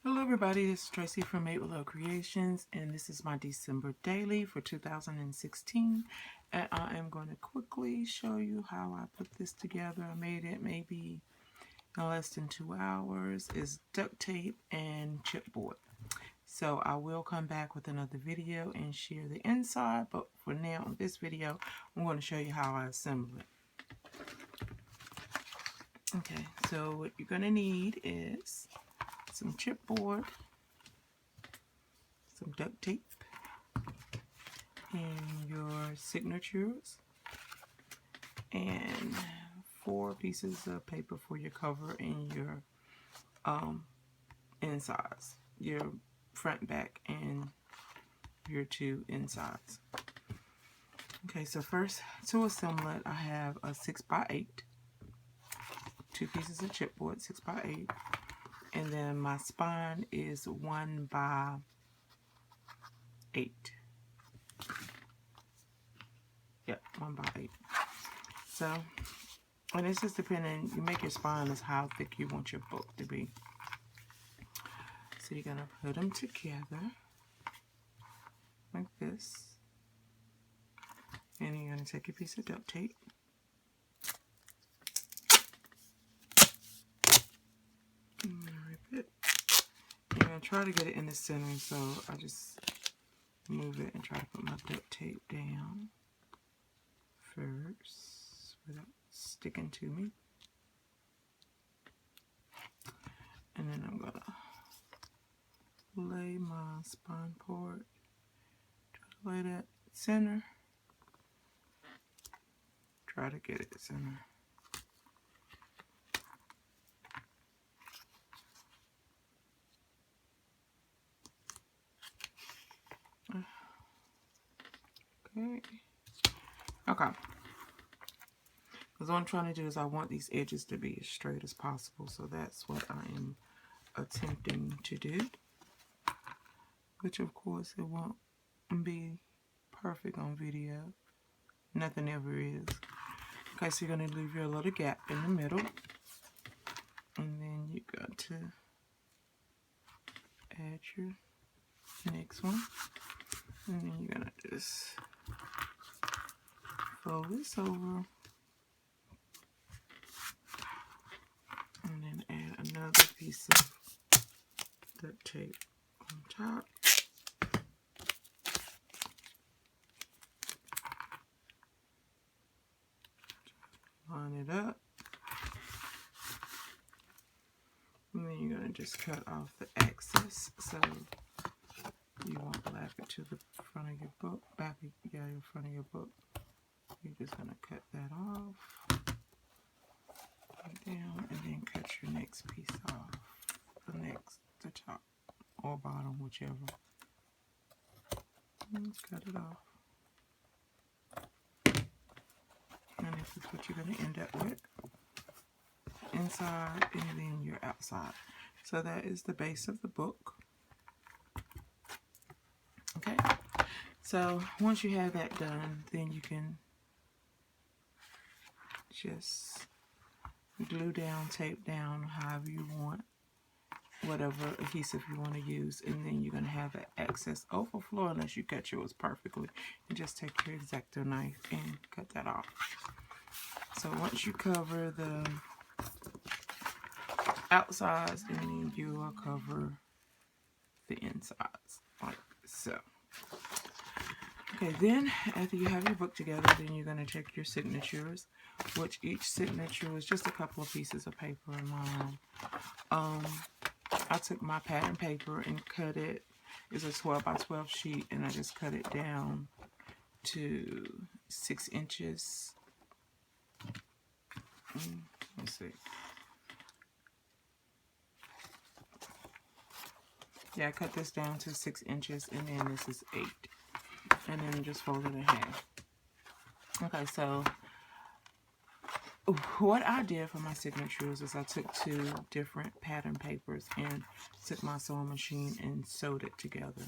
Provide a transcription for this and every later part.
Hello everybody, this is Tracy from Made with Love Creations, and this is my December daily for 2016, and I am going to quickly show you how I put this together. I made it maybe in less than 2 hours. It's duct tape and chipboard. So I will come back with another video and share the inside, but for now in this video I'm going to show you how I assemble it. Okay, so what you're going to need is some chipboard, some duct tape, and your signatures, and 4 pieces of paper for your cover and your insides, your front, back, and your 2 insides. Okay, so first to assemble it, I have a 6x8, 2 pieces of chipboard, 6x8, and then my spine is 1x8. Yep, 1x8. So, and it's just depending, you make your spine as how thick you want your book to be. So you're gonna put them together like this. And you're gonna take a piece of duct tape. And rip it. You're gonna try to get it in the center, so I just move it and try to put my duct tape down first without sticking to me. And then I'm gonna lay my spine part, try to lay that center, try to get it center. Okay. Because what I'm trying to do is I want these edges to be as straight as possible, so that's what I am attempting to do. Which of course it won't be perfect on video. Nothing ever is. Okay, so you're going to leave your little gap in the middle. And then you got to add your next one. And then you're going to just fold this over. And then add another piece of duct tape on top. Line it up. And then you're going to just cut off the excess, so you won't lap it to the front of your book, your front of your book. You're just going to cut that off, right down, and then cut your next piece off, the top or bottom, whichever. And just cut it off. And this is what you're going to end up with. Inside and then your outside. So that is the base of the book. Okay, so once you have that done, then you can just glue down, tape down, however you want, whatever adhesive you want to use, and then you're going to have an excess overflow unless you cut yours perfectly. And just take your X-Acto knife and cut that off. So once you cover the outsides, and then you will cover the insides like so. Okay, then after you have your book together, then you're going to take your signatures, which each signature is just a couple of pieces of paper in mine. I took my pattern paper and cut it. It's a 12x12 sheet, and I just cut it down to 6 inches. Let's see. Yeah, I cut this down to 6 inches, and then this is 8. And then just fold it in half. Okay, so what I did for my signatures is I took 2 different pattern papers and took my sewing machine and sewed it together.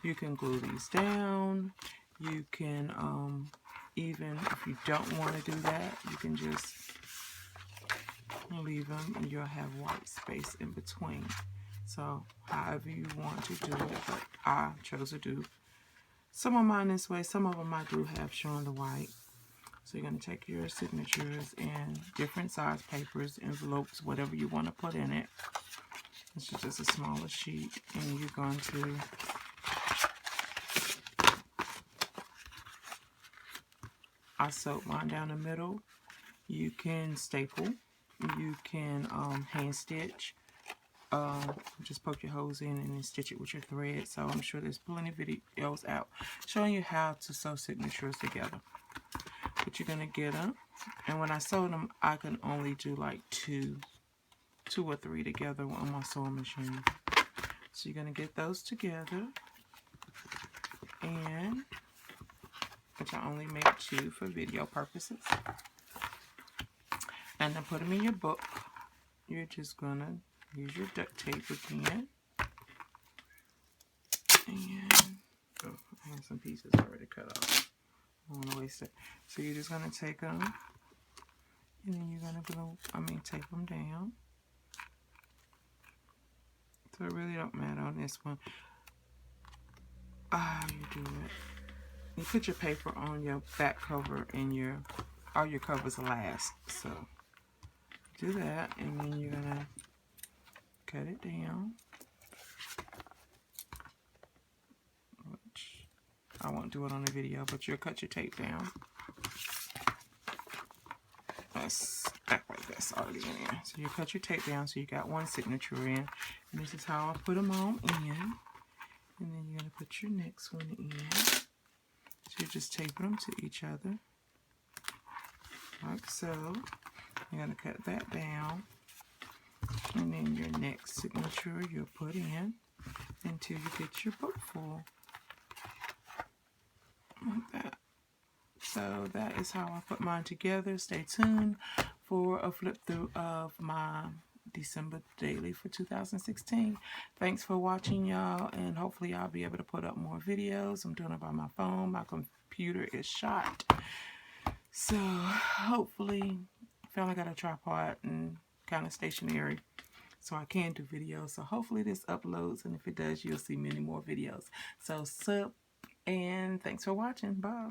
You can glue these down. You can, even if you don't want to do that, you can just leave them and you'll have white space in between. So however you want to do it, but I chose to do some of mine this way. Some of them I do have showing the white. So you're going to take your signatures in different size papers, envelopes, whatever you want to put in it. This is just a smaller sheet, and you're going to I sewed mine down the middle. You can staple, you can hand stitch, just poke your holes in and then stitch it with your thread. So I'm sure there's plenty of videos out showing you how to sew signatures together. But you're going to get them, and when I sew them, I can only do like two or three together on my sewing machine. So you're going to get those together, and which I only made 2 for video purposes. And then put them in your book. You're just going to use your duct tape again. And oh, I have some pieces already cut off. I don't want to waste it. So you're just going to take them, and then you're going to tape them down. So it really don't matter on this one how you do it. You put your paper on your back cover, and all your covers last. So do that, and then you're gonna cut it down, which I won't do it on the video, but you'll cut your tape down. Let's act like that's already in there. So you cut your tape down, so you got one signature in, and this is how I put them all in. And then you're gonna put your next one in. So you're just taping them to each other, like so. You're going to cut that down, and then your next signature you'll put in until you get your book full, like that. So that is how I put mine together. Stay tuned for a flip through of my December daily for 2016. Thanks for watching, y'all, and hopefully I'll be able to put up more videos. I'm doing it by my phone. My computer is shot, so hopefully I got a tripod and kind of stationary, so I can do videos. So hopefully this uploads, and if it does, you'll see many more videos. So sub, and thanks for watching. Bye.